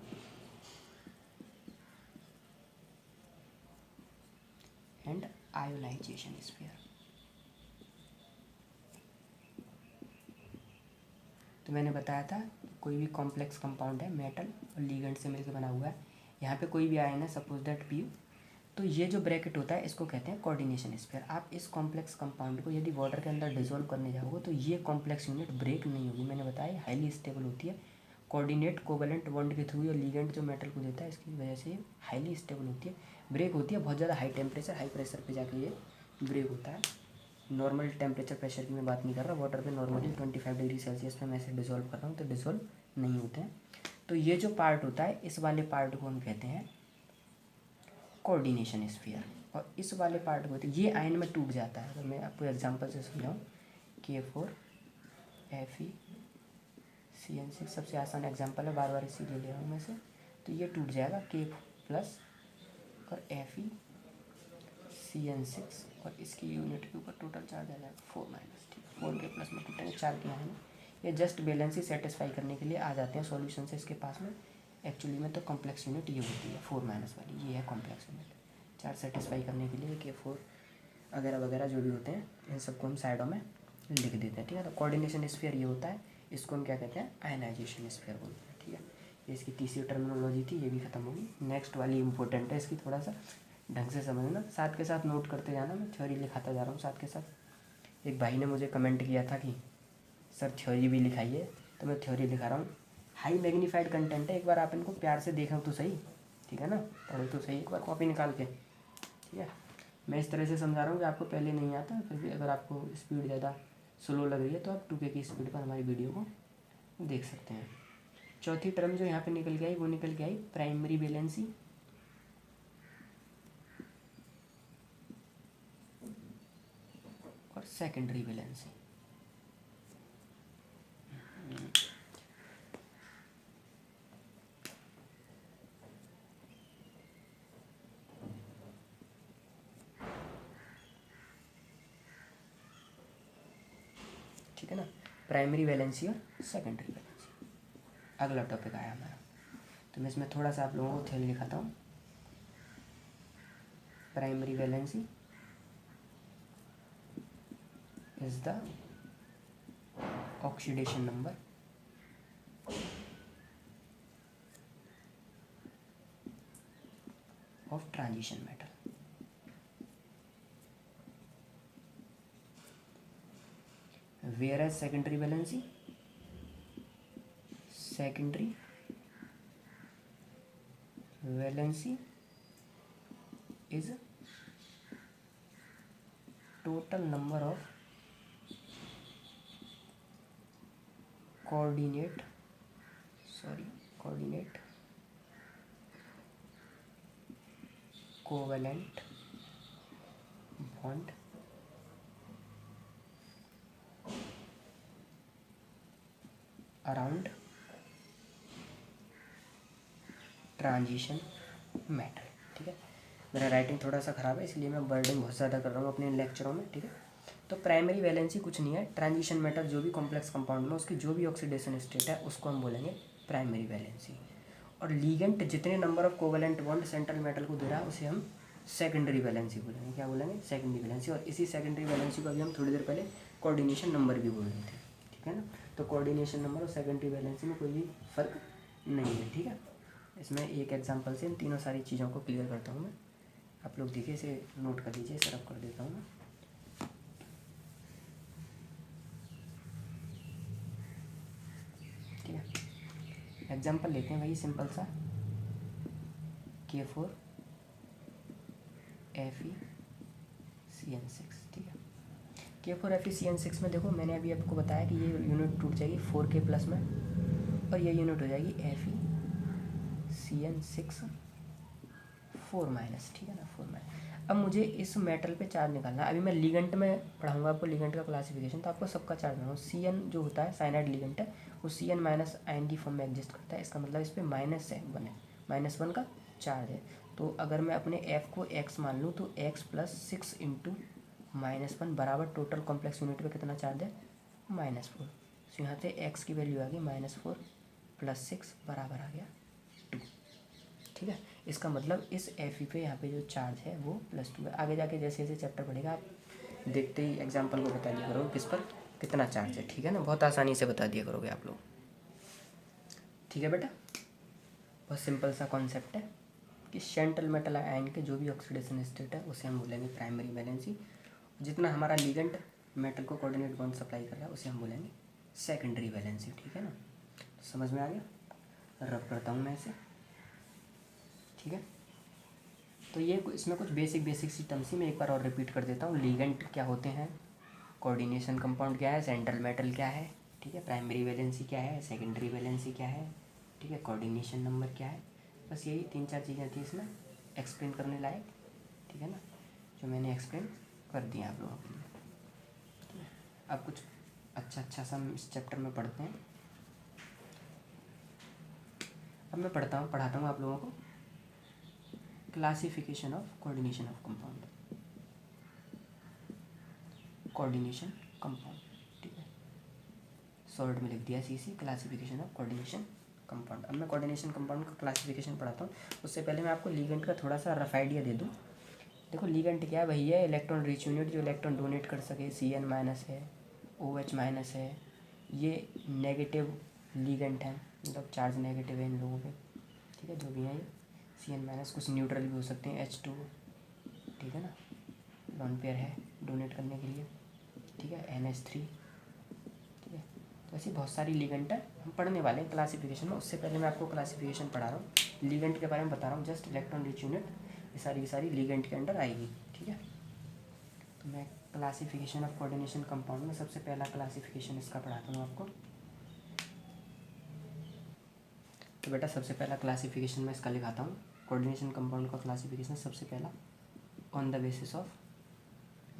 and ionization sphere. तो मैंने बताया था कोई भी कॉम्प्लेक्स कंपाउंड है, मेटल और लिगेंड से मिलकर बना हुआ है, यहाँ पे कोई भी आयन है, सपोज दैट पी, तो ये जो ब्रैकेट होता है इसको कहते हैं कोऑर्डिनेशन स्फीयर। आप इस कॉम्प्लेक्स कंपाउंड को यदि वाटर के अंदर डिसॉल्व करने जाओगे तो ये कॉम्प्लेक्स यूनिट ब्रेक नहीं होगी। मैंने बताया हाईली स्टेबल होती है, कोऑर्डिनेट कोवेलेंट बॉन्ड के थ्रू, और लिगेंड जो मेटल को देता है इसकी वजह से हाईली स्टेबल होती है। ब्रेक होती है बहुत ज़्यादा हाई टेम्परेचर, हाई प्रेशर पे जाके ये ब्रेक होता है। नॉर्मल टेम्परेचर प्रेशर की मैं बात नहीं कर रहा, वाटर पे नॉर्मली 25 डिग्री सेल्सियस पे मैं इसे डिसॉल्व कर रहा हूँ, तो डिसॉल्व नहीं होते हैं। तो ये जो पार्ट होता है, इस वाले पार्ट को हम कहते हैं कोऑर्डिनेशन स्फीयर, और इस वाले पार्ट को ये आयन में टूट जाता है। तो मैं आपको एग्जांपल से समझाऊँ, K4Fe सबसे आसान एग्जांपल है, बार बार इसीलिए ले रहा हूँ मैं से। तो ये टूट जाएगा K+ और FeCN6, और इसकी यूनिट के ऊपर टोटल चार्ज आ जाएगा 4-, ठीक, 4 के प्लस में टूटेंगे, 4 के आयन। ये जस्ट बैलेंस ही सेटिस्फाई करने के लिए आ जाते हैं सॉल्यूशन से इसके पास में। एक्चुअली में तो कॉम्प्लेक्स यूनिट ये होती है 4- वाली, ये है कॉम्प्लेक्स यूनिट। 4 सेटिस्फाई करने के लिए K4 वगैरह वगैरह जो भी होते हैं, इन सबको हम साइडों में लिख देते हैं। ठीक है, तो कोऑर्डिनेशन स्फीयर ये होता है, इसको हम क्या कहते हैं? आयनाइजेशन स्फीयर बोलते हैं। ठीक है, ये इसकी तीसरी टर्मिनोलॉजी थी, ये भी खत्म होगी। नेक्स्ट वाली इंपॉर्टेंट है, इसकी थोड़ा सा ढंग से समझना, साथ के साथ नोट करते जाना। मैं थ्योरी लिखाता जा रहा हूँ साथ के साथ। एक भाई ने मुझे कमेंट किया था कि सर थ्योरी भी लिखाइए, तो मैं थ्योरी लिखा रहा हूँ। हाई मैग्नीफाइड कंटेंट है, एक बार आप इनको प्यार से देखो तो सही, ठीक है ना, पढ़ो तो सही एक बार कॉपी निकाल के। ठीक है, मैं इस तरह से समझा रहा हूँ कि आपको पहले नहीं आता, फिर भी अगर आपको स्पीड ज़्यादा स्लो लग रही है तो आप 2K की स्पीड पर हमारी वीडियो को देख सकते हैं। चौथी टर्म जो यहाँ पे निकल के आई, वो निकल के आई प्राइमरी वैलेंसी और सेकेंडरी वैलेंसी। ठीक है ना, प्राइमरी वैलेंसी और सेकेंडरी वैलेंसी अगला टॉपिक आया हमारा। तो मैं इसमें थोड़ा सा आप लोगों को थ्योरी लिखाता हूँ। Primary valency is the oxidation number of transition metal. Whereas secondary valency is total number of coordinate covalent bond around transition metal. ठीक है, मेरा राइटिंग थोड़ा सा ख़राब है इसलिए मैं वर्डिंग बहुत ज़्यादा कर रहा हूँ अपने लेक्चरों में। ठीक है, तो प्राइमरी वैलेंसी कुछ नहीं है, ट्रांजिशन मेटल जो भी कॉम्प्लेक्स कंपाउंड में उसकी जो भी ऑक्सीडेशन स्टेट है उसको हम बोलेंगे प्राइमरी वैलेंसी। और लीगेंट जितने number of covalent bond central metal को दे रहा है उसे हम सेकेंडरी वैलेंसी बोलेंगे। क्या बोलेंगे? Secondary valency. और इसी सेकेंडरी वैलेंसी को अभी हम थोड़ी देर पहले कोऑर्डिनेशन नंबर भी बोल रहे थे। ठीक है ना, तो कोऑर्डिनेशन नंबर और सेकेंडरी वैलेंसी में कोई भी फर्क नहीं है, ठीक है। इसमें एक एग्जांपल से इन तीनों सारी चीज़ों को क्लियर करता हूँ मैं। आप लोग देखिए, इसे नोट कर लीजिए, इसे रब कर देता हूँ मैं। ठीक है, एग्जांपल लेते हैं भाई सिंपल सा, K4 FeCN6। ठीक है, K4 FeCN6 में देखो, मैंने अभी आपको बताया कि ये यूनिट टूट जाएगी 4K प्लस में, और ये यूनिट हो जाएगी FeCN6 4 माइनस। ठीक है ना, 4 माइनस। अब मुझे इस मेटल पे चार्ज निकालना है। अभी मैं लिगेंट में पढ़ाऊंगा आपको, लिगेंट का क्लासिफिकेशन, तो आपको सबका चार्ज बनाऊँ। CN जो होता है साइनाइड लिगेंट है, वो CN माइनस आयन की फॉर्म में एग्जिस्ट करता है। इसका मतलब इस पर -1 है, -1 का चार्ज है। तो अगर मैं अपने F को x मान लूँ, तो x + 6 × -1 बराबर टोटल कॉम्प्लेक्स यूनिट पे कितना चार्ज है, -4। तो यहाँ से x की वैल्यू आ गई -4 + 6 बराबर आ गया 2। ठीक है, इसका मतलब इस Fe पे यहाँ पे जो चार्ज है वो +2 है। आगे जाके जैसे जैसे चैप्टर पढ़ेगा, आप देखते ही एग्जाम्पल को बता दिया करोगे किस पर कितना चार्ज है। ठीक है ना, बहुत आसानी से बता दिया करोगे आप लोग। ठीक है बेटा, बहुत सिंपल सा कॉन्सेप्ट है कि सेंट्रल मेटल आयन के जो भी ऑक्सीडेशन स्टेट है उसे हम बोलेंगे प्राइमरी वैलेंसी। जितना हमारा लिगेंड मेटल को कोऑर्डिनेट बॉन्ड सप्लाई कर रहा है उसे हम बोलेंगे सेकेंडरी वैलेंसी। ठीक है ना, तो समझ में आ गया। रब करता हूँ मैं इसे। ठीक है, तो ये इसमें कुछ बेसिक सी टर्म्स ही मैं एक बार और रिपीट कर देता हूँ। लिगेंड क्या होते हैं, कोऑर्डिनेशन कंपाउंड क्या है, सेंट्रल मेटल क्या है, ठीक है, प्राइमरी वैलेंसी क्या है, सेकेंडरी वैलेंसी क्या है, ठीक है, कोऑर्डिनेशन नंबर क्या है। बस यही 3-4 चीज़ें थी इसमें एक्सप्लेन करने लायक। ठीक है ना, जो मैंने एक्सप्लेन कर दिया आप लोगों के लिए। अब कुछ अच्छा सा हम इस चैप्टर में पढ़ते हैं। अब मैं पढ़ाता हूँ आप लोगों को classification of coordination of compound, coordination compound. ठीक है, शॉर्ट में लिख दिया CC, classification of coordination compound. अब मैं कोऑर्डिनेशन कंपाउंड का क्लासिफिकेशन पढ़ाता हूँ। उससे पहले मैं आपको लिगेंड का थोड़ा सा रफ आइडिया दे दूँ। देखो, लिगेंड क्या है, वही है इलेक्ट्रॉन रिच यूनिट जो इलेक्ट्रॉन डोनेट कर सके। CN- है, OH- है, ये नेगेटिव लिगेंड है, मतलब चार्ज नेगेटिव है इन लोगों पे। ठीक है, जो भी है ये CN-, कुछ न्यूट्रल भी हो सकते हैं, H2। ठीक है ना, लॉन पेयर है डोनेट करने के लिए। ठीक है, NH3। ठीक है, तो ऐसी बहुत सारी लिगेंड है, हम पढ़ने वाले हैं क्लासिफिकेशन में। उससे पहले मैं आपको क्लासिफिकेशन पढ़ा रहा हूँ, लिगेंड के बारे में बता रहा हूँ। जस्ट इलेक्ट्रॉन रिच यूनिट ये सारी की सारी लिगेंड के अंडर आएगी। ठीक है, तो मैं क्लासिफिकेशन ऑफ कोऑर्डिनेशन कंपाउंड में सबसे पहला क्लासिफिकेशन इसका पढ़ाता हूँ आपको। तो बेटा, सबसे पहला क्लासिफिकेशन मैं इसका लिखाता हूँ। कोऑर्डिनेशन कंपाउंड का क्लासिफिकेशन सबसे पहला on the basis of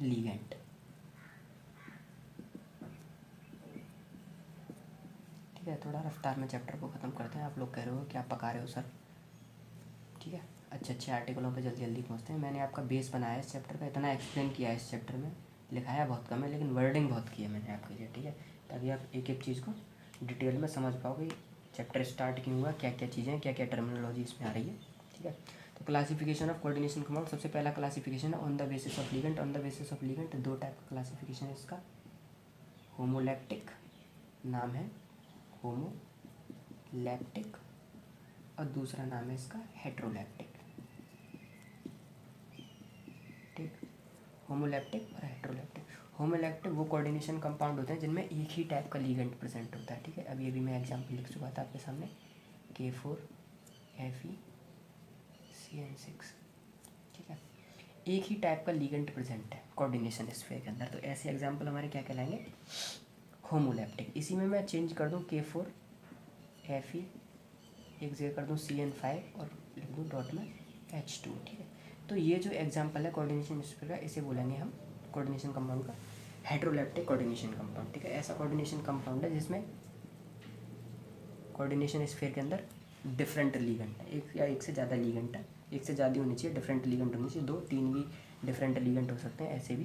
ligand. ठीक है, थोड़ा रफ्तार में चैप्टर को ख़त्म करते हैं। आप लोग कह रहे हो क्या पका रहे हो सर। ठीक है, अच्छे आर्टिकलों पे जल्दी पहुँचते हैं। मैंने आपका बेस बनाया है इस चैप्टर का, इतना एक्सप्लेन किया है इस चैप्टर में, लिखाया बहुत कम है लेकिन वर्डिंग बहुत की है मैंने आपके लिए। ठीक है, ताकि आप एक एक चीज़ को डिटेल में समझ पाओ कि चैप्टर स्टार्ट क्यों हुआ, क्या क्या चीज़ें, क्या क्या टर्मिनोलॉजी इसमें आ रही है। ठीक है, तो क्लासिफिकेशन ऑफ कोऑर्डिनेशन कंपाउंड, सबसे पहला क्लासिफिकेशन है on the basis of ligand. On the basis of ligand 2 type का क्लासिफिकेशन है इसका। होमोलैक्टिक, नाम है होमोलैक्टिक, और दूसरा नाम है इसका हेट्रोलैक्टिक। ठीक, होमोलैक्टिक और हेट्रोलैक्टिक। होमोलैक्टिक वो कोऑर्डिनेशन कंपाउंड होते हैं जिनमें एक ही टाइप का लिगेंड प्रेजेंट होता है। ठीक है, अभी मैं एग्जांपल लिख चुका था आपके सामने, K4 FeCN6। ठीक है, एक ही टाइप का लिगेंड प्रेजेंट है कोऑर्डिनेशन स्फीयर के अंदर। तो ऐसे एग्जांपल हमारे क्या कहलाएंगे, होमोलैक्टिक। इसी में मैं चेंज कर दूँ K4 Fe, एक जगह कर दूँ CN5 और लिख दूँ डॉट में H2। ठीक है, तो ये जो एग्जांपल है कोऑर्डिनेशन स्फीयर का, इसे बोलेंगे हम कोऑर्डिनेशन कंपाउंड का हेट्रोलैक्टिक कोऑर्डिनेशन कंपाउंड। ठीक है, ऐसा कोऑर्डिनेशन कंपाउंड है जिसमें कोऑर्डिनेशन स्फीयर के अंदर डिफरेंट लिगेंड है, एक या एक से ज़्यादा लिगेंड है, एक से ज़्यादा होनी चाहिए, डिफरेंट लिगेंड होनी चाहिए, 2-3 भी डिफरेंट लिगेंड हो सकते हैं, ऐसे भी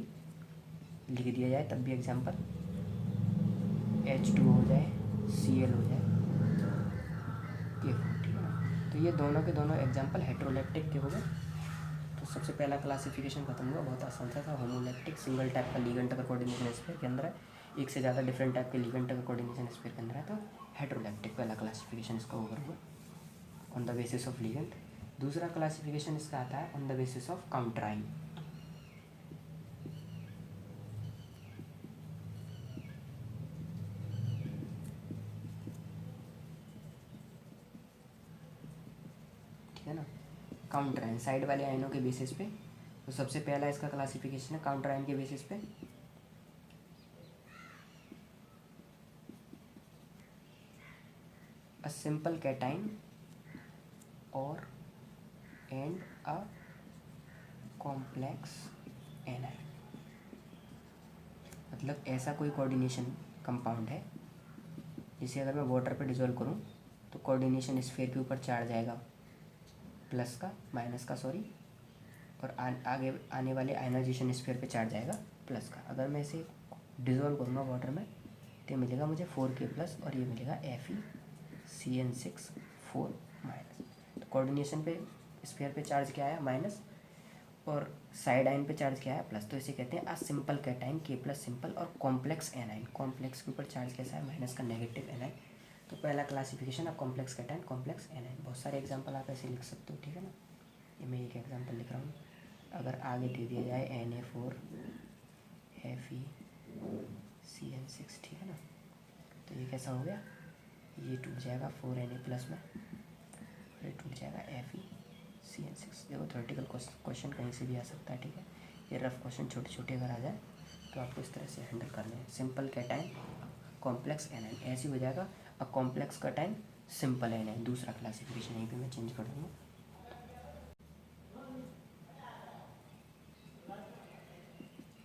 लिख दिया जाए तब भी एग्जांपल H2 हो जाए, Cl हो जाए, K4। ठीक है ना, तो ये दोनों के दोनों एग्जांपल हेट्रोलैक्टिक के हो गए। तो सबसे पहला क्लासिफिकेशन खत्म हुआ, बहुत आसान सा था। होमोलैक्टिक, सिंगल टाइप का लिगेंड अगर कोऑर्डिनेशन स्फीयर के अंदर है, एक से ज़्यादा डिफरेंट टाइप के लिगेंड अगर कोऑर्डिनेशन स्फीयर के अंदर है तो हेटेरोलैक्टिक, पहला क्लासिफिकेशन इसका ओवर हुआ on the basis of ligand. दूसरा क्लासिफिकेशन इसका आता है on the basis of counter ion. ठीक है ना, काउंटर आयन साइड वाले आयनों के बेसिस पे। तो सबसे पहला इसका क्लासिफिकेशन है काउंटर आयन के बेसिस पे। अ सिंपल कैटाइन और एंड अ कॉम्प्लेक्स एनायन, मतलब ऐसा कोई कोऑर्डिनेशन कंपाउंड है जिसे अगर मैं वाटर पे डिजोल्व करूँ तो कोऑर्डिनेशन स्फीयर के ऊपर चार्ज आएगा प्लस का, माइनस का सॉरी, और आगे आने वाले आयनाइजेशन स्फीयर पे चार्ज आएगा प्लस का। अगर मैं इसे डिजोल्व करूँगा वाटर में तो मिलेगा मुझे 4K प्लस और ये मिलेगा FeCN6 4 माइनस। तो कोऑर्डिनेशन पे स्फीयर पे चार्ज क्या आया माइनस और साइड आयन पे चार्ज क्या है प्लस। तो इसे कहते हैं a simple cation K plus simple और कॉम्प्लेक्स एनाइन। कॉम्प्लेक्स के ऊपर चार्ज कैसा है माइनस का, नेगेटिव एनाइन। तो पहला classification of complex cation complex A9. बहुत सारे एग्जांपल आप ऐसे लिख सकते हो, ठीक है ना। ये मैं एक एग्जांपल लिख रहा हूँ। अगर आगे दे दिया जाए Na4 FeCN6, ठीक है ना, तो ये कैसा हो गया, ये टूट जाएगा 4Na प्लस में, ये टूट जाएगा FeCN6। देखो थ्योरेटिकल क्वेश्चन कहीं से भी आ सकता है, ठीक है। ये रफ क्वेश्चन छोटे छोटे अगर आ जाए तो आपको इस तरह से हैंडल करने हैं। सिंपल कैटाइन कॉम्प्लेक्स एनाइन, ऐसे हो जाएगा। A complex cation simple A9, दूसरा क्लासिफिकेशन यहीं पे मैं चेंज कर दूँगा।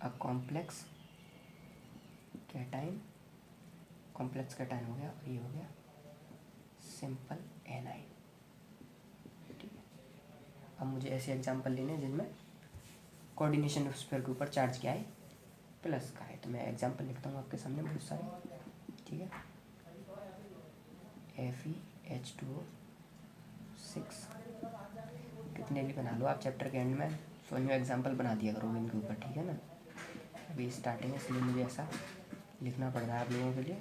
A complex cation, complex cation हो गया और ये हो गया सिंपल एनाइन, ठीक है। अब मुझे ऐसे एग्जांपल लेने हैं जिनमें कोऑर्डिनेशन स्फीयर के ऊपर चार्ज क्या है प्लस का है। तो मैं एग्जांपल लिखता हूँ आपके सामने बहुत सारे, ठीक है। FeH2O6, कितने भी बना लो आप चैप्टर के एंड में, सोनियो एग्जांपल बना दिया करो इनके ऊपर, ठीक है ना। अभी स्टार्टिंग है इसलिए मुझे ऐसा लिखना पड़ रहा है आप लोगों के लिए,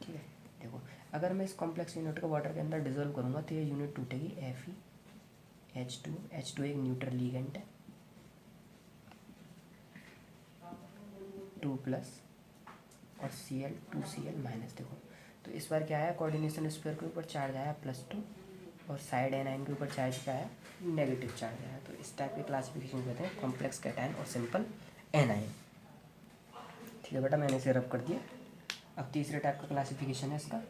ठीक है। देखो अगर मैं इस कॉम्प्लेक्स यूनिट को वाटर के अंदर डिजोल्व करूँगा तो ये यूनिट टूटेगी FeH2। H2 एक न्यूट्रल लिगेंड है, 2 प्लस और Cl 2Cl माइनस। देखो तो इस बार क्या आया, कोऑर्डिनेशन स्फीयर के ऊपर चार्ज आया +2 और साइड एनाइन के ऊपर चार्ज क्या आया, नेगेटिव चार्ज आया। तो इस टाइप के क्लासिफिकेशन कहते हैं कॉम्प्लेक्स कैटाइन और सिंपल एनाइन, ठीक है बेटा। मैंने इसे रब कर दिया। अब तीसरे टाइप का क्लासिफिकेशन है इसका,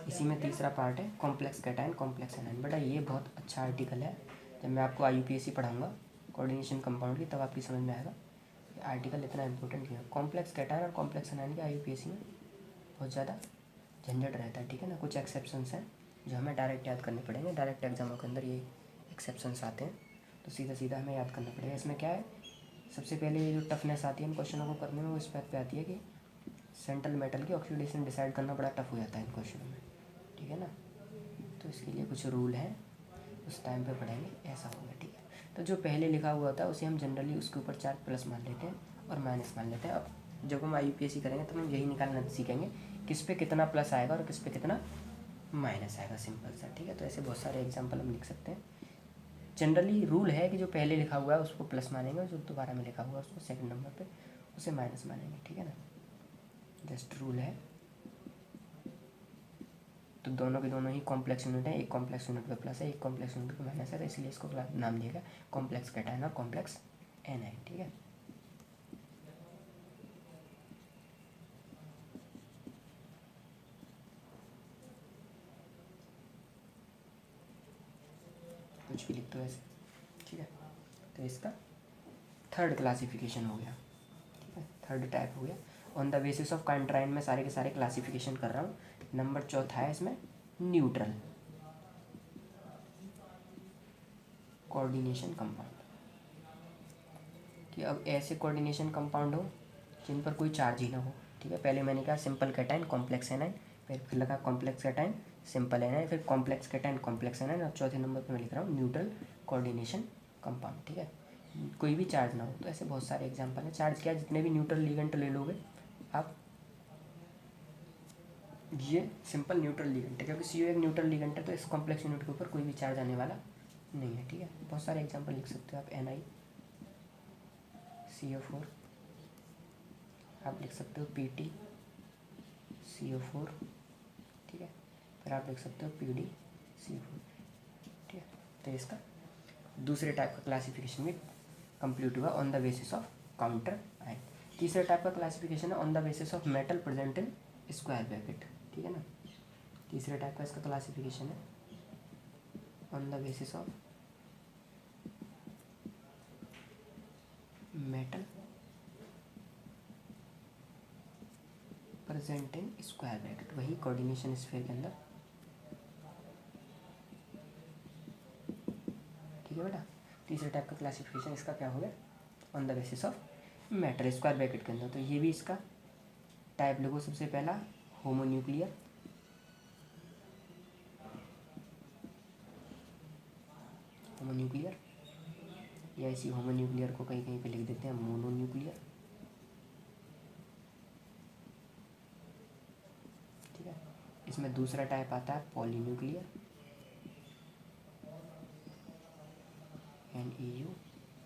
इसी में तीसरा पार्ट है कॉम्प्लेक्स कैटाइन कॉम्प्लेक्स एनाइन। बेटा ये बहुत अच्छा आर्टिकल है, जब मैं आपको IUPAC पढ़ाऊँगा कोऑर्डिनेशन कंपाउंड की तब आपकी समझ में आएगा आर्टिकल इतना इंपॉर्टेंट क्यों है। कॉम्प्लेक्स कैटाइन और कॉम्प्लेक्स एनाइन के IUPAC में बहुत ज़्यादा झंझट रहता है, ठीक है ना। कुछ एक्सेप्शंस हैं जो हमें डायरेक्ट याद करने पड़ेंगे, डायरेक्ट एग्जामों के अंदर ये एक्सेप्शंस आते हैं तो सीधा सीधा हमें याद करना पड़ेगा। इसमें क्या है, सबसे पहले ये जो टफनेस आती है इन क्वेश्चनों को करने में वो इस बात पे आती है कि सेंट्रल मेटल की ऑक्सीडेशन डिसाइड करना बड़ा टफ हो जाता है इन क्वेश्चनों में, ठीक है ना। तो इसके लिए कुछ रूल हैं, उस टाइम पे पढ़ेंगे, ऐसा होगा, ठीक है। तो जो पहले लिखा हुआ होता है उसे हम जनरली उसके ऊपर चार्ज प्लस मान लेते हैं और माइनस मान लेते हैं। अब जब हम IUPAC करेंगे तो हम यही निकालना सीखेंगे किस पे कितना प्लस आएगा और किस पे कितना माइनस आएगा, सिंपल सा, ठीक है। तो ऐसे बहुत सारे एग्जाम्पल हम लिख सकते हैं। जनरली रूल है कि जो पहले लिखा हुआ है उसको प्लस मानेंगे और जो दोबारा में लिखा हुआ है उसको सेकंड नंबर पे उसे माइनस मानेंगे, ठीक है ना। जस्ट रूल है। तो दोनों के दोनों ही कॉम्प्लेक्स यूनिट है, एक कॉम्प्लेक्स यूनिट पे प्लस है, एक कॉम्प्लेक्स यूनिट पे माइनस है, तो इसलिए इसको नाम दिया गया कॉम्प्लेक्स कैटाइन और कॉम्प्लेक्स एनाइन, ठीक है। कुछ भी लिख दो ऐसे, ठीक है। तो इसका थर्ड क्लासिफिकेशन हो गया, ठीक है, थर्ड टाइप हो गया। ऑन द बेसिस ऑफ काउंटराइन में सारे के सारे क्लासिफिकेशन कर रहा हूँ। नंबर चौथा है इसमें न्यूट्रल कोऑर्डिनेशन कंपाउंड, कि अब ऐसे कोऑर्डिनेशन कंपाउंड हो जिन पर कोई चार्ज ही ना हो, ठीक है। पहले मैंने कहा सिंपल कैटाइन कॉम्प्लेक्स एनाइन, फिर लगा कॉम्प्लेक्स कैटाइन सिंपल एनाइन, फिर कॉम्प्लेक्स कैटाइन कॉम्प्लेक्स एनाइन। अब चौथे नंबर पे मैं लिख रहा हूँ न्यूट्रल कोऑर्डिनेशन कंपाउंड, ठीक है। कोई भी चार्ज ना हो, तो ऐसे बहुत सारे एग्जांपल हैं। चार्ज क्या है, जितने भी न्यूट्रल लिगेंड ले लोगे आप ये सिंपल न्यूट्रल लिगेंट है, क्योंकि CO एक न्यूट्रल लिगेंट है तो इस कॉम्प्लेक्स यूनिट के ऊपर कोई भी चार्ज आने वाला नहीं है। ठीक है, बहुत सारे एग्जांपल लिख सकते हो आप। NiCO4, आप लिख सकते हो PtCO4। ठीक है, फिर आप लिख सकते हो PdCO4। ठीक है, तो इसका दूसरे टाइप का क्लासिफिकेशन भी कंप्लीट हुआ on the basis of counter ion. तीसरे टाइप का क्लासिफिकेशन है on the basis of metal present in square bracket. ठीक है ना, तीसरे टाइप का इसका क्लासिफिकेशन है on the basis of metal present in square bracket, वही कोऑर्डिनेशन स्फीयर के अंदर। ठीक है बेटा, तीसरे टाइप का क्लासिफिकेशन इसका क्या हो गया, on the basis of metal square bracket के अंदर। तो ये भी इसका टाइप लिखो। सबसे पहला होमोन्यूक्लियर, होमोन्यूक्लियर, या इसी होमोन्यूक्लियर को कहीं कहीं पे लिख देते हैं मोनोन्यूक्लियर। ठीक है, इसमें दूसरा टाइप आता है polynuclear,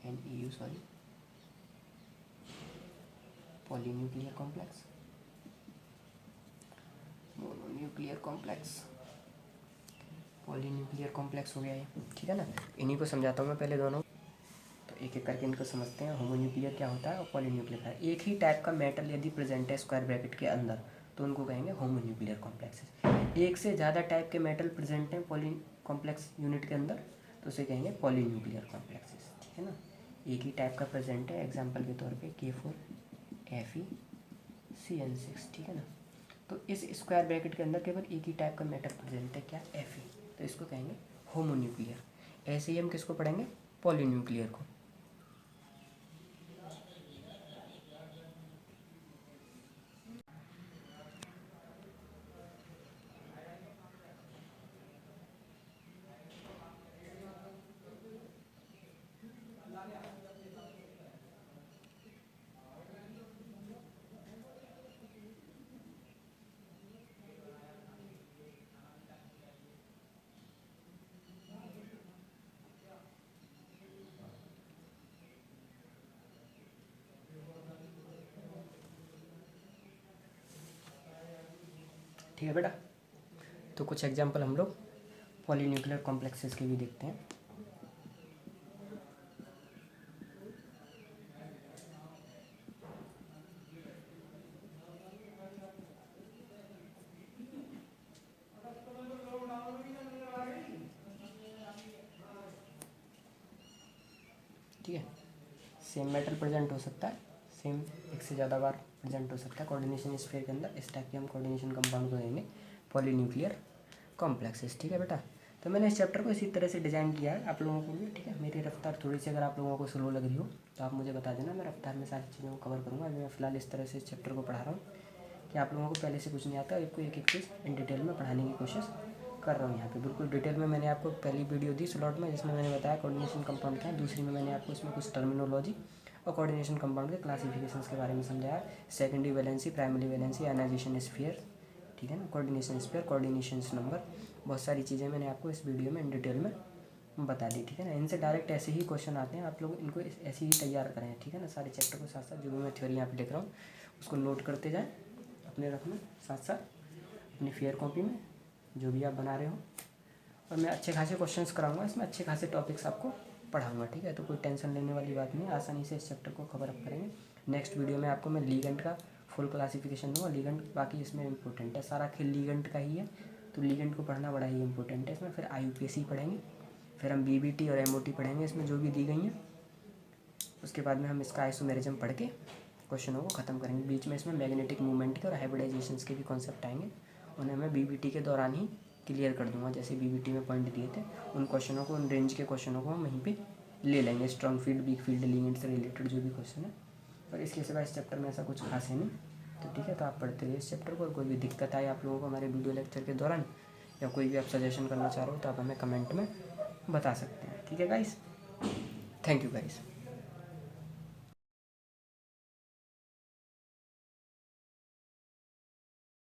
NEU sorry, polynuclear complex, mononuclear complex, polynuclear complex हो गया ये। ठीक है ना, इन्हीं को समझाता हूँ मैं पहले दोनों, तो एक एक करके इनको समझते हैं। होमोन्यूक्लियर क्या होता है और पॉलीन्यूक्लियर क्या है। एक ही टाइप का मेटल यदि प्रेजेंट है स्क्वायर ब्रैकेट के अंदर तो उनको कहेंगे होमोन्यूक्लियर कॉम्प्लेक्सेस। एक से ज़्यादा टाइप के मेटल प्रेजेंट हैं पॉली कॉम्प्लेक्स यूनिट के अंदर तो उसे कहेंगे पॉलीन्यूक्लियर कॉम्प्लेक्सेस। ठीक है ना, एक ही टाइप का प्रेजेंट है, एग्जाम्पल के तौर पर K4FeCN6। ठीक है ना, तो इस स्क्वायर ब्रैकेट के अंदर केवल एक ही टाइप का मेटल प्रेजेंट है, क्या, Fe, तो इसको कहेंगे होमोन्यूक्लियर। ऐसे ही हम किसको पढ़ेंगे, पॉलीन्यूक्लियर को। ठीक है बेटा, तो कुछ एग्जांपल हम लोग पॉलीन्यूक्लियर कॉम्प्लेक्सेस के भी देखते हैं। ठीक है, सेम मेटल प्रेजेंट हो सकता है, सेम एक से ज़्यादा बार प्रेजेंट हो सकता है कोऑर्डिनेशन स्फीयर के अंदर। इस टाइप के हम कोऑर्डिनेशन कंपाउंड को कहेंगे पॉलीन्यूक्लियर कॉम्प्लेक्सेस। ठीक है बेटा, तो मैंने इस चैप्टर को इसी तरह से डिज़ाइन किया है आप लोगों को भी। ठीक है, मेरी रफ्तार थोड़ी सी अगर आप लोगों को स्लो लग रही हो तो आप मुझे बता देना, मैं रफ्तार में सारी चीज़ों को कवर करूँगा। अभी मैं फ़िलहाल इस तरह से इस चैप्टर को पढ़ा रहा हूँ कि आप लोगों को पहले से कुछ नहीं आता, आपको एक एक चीज़ इन डिटेल में पढ़ाने की कोशिश कर रहा हूँ यहाँ पे बिल्कुल डिटेल में। मैंने आपको पहली वीडियो दी स्लॉट में जिसमें मैंने बताया कोऑर्डिनेशन कंपाउंड क्या है, दूसरी में मैंने आपको इसमें कुछ टर्मिनोलॉजी और कोऑर्डिनेशन कंपाउंड के क्लासिफिकेशंस के बारे में समझाया। Secondary valency, primary valency, ionization sphere, ठीक है ना, कोऑर्डिनेशन स्फीयर, कोऑर्डिनेशन नंबर, बहुत सारी चीज़ें मैंने आपको इस वीडियो में इन डिटेल में बता दी। ठीक है ना, इनसे डायरेक्ट ऐसे ही क्वेश्चन आते हैं, आप लोग इनको ऐसे ही तैयार करें। ठीक है ना, सारे चैप्टर को साथ साथ जो भी मैं थ्योरी यहाँ पे लिख रहा हूँ उसको नोट करते जाएँ अपने रफ में, साथ साथ अपनी फेयर कॉपी में जो भी आप बना रहे हो। और मैं अच्छे खासे क्वेश्चंस कराऊंगा इसमें, अच्छे खासे टॉपिक्स आपको पढ़ाऊंगा। ठीक है, तो कोई टेंशन लेने वाली बात नहीं है, आसानी से इस चैप्टर को कवर अप करेंगे। नेक्स्ट वीडियो में आपको मैं लीगेंट का फुल क्लासिफिकेशन दूँगा। लीगेंट बाकी इसमें इंपॉर्टेंट है, सारा खेल लीगेंट का ही है, तो लीगेंट को पढ़ना बड़ा ही इंपॉर्टेंट है इसमें। फिर IUPAC पढ़ेंगे, फिर हम BBT और MOT पढ़ेंगे इसमें जो भी दी गई हैं। उसके बाद में हम इसका आइसोमेरिज्म पढ़ के क्वेश्चनों को ख़त्म करेंगे। बीच में इसमें मैग्नेटिक मूवमेंट के और हाइब्रिडाइजेशन के भी कॉन्सेप्ट आएंगे, उन्हें मैं BBT के दौरान ही क्लियर कर दूंगा। जैसे BBT में पॉइंट दिए थे उन क्वेश्चनों को, उन रेंज के क्वेश्चनों को हम वहीं पे ले लेंगे, strong field, weak field, ligand से रिलेटेड जो भी क्वेश्चन है। और इसके सिवा इस चैप्टर में ऐसा कुछ खास है नहीं, तो ठीक है, तो आप पढ़ते रहिए इस चैप्टर को। और कोई भी दिक्कत आए आप लोगों को हमारे वीडियो लेक्चर के दौरान या कोई भी आप सजेशन करना चाह रहे हो तो आप हमें कमेंट में बता सकते हैं। ठीक है गाइस, थैंक यू गाइस।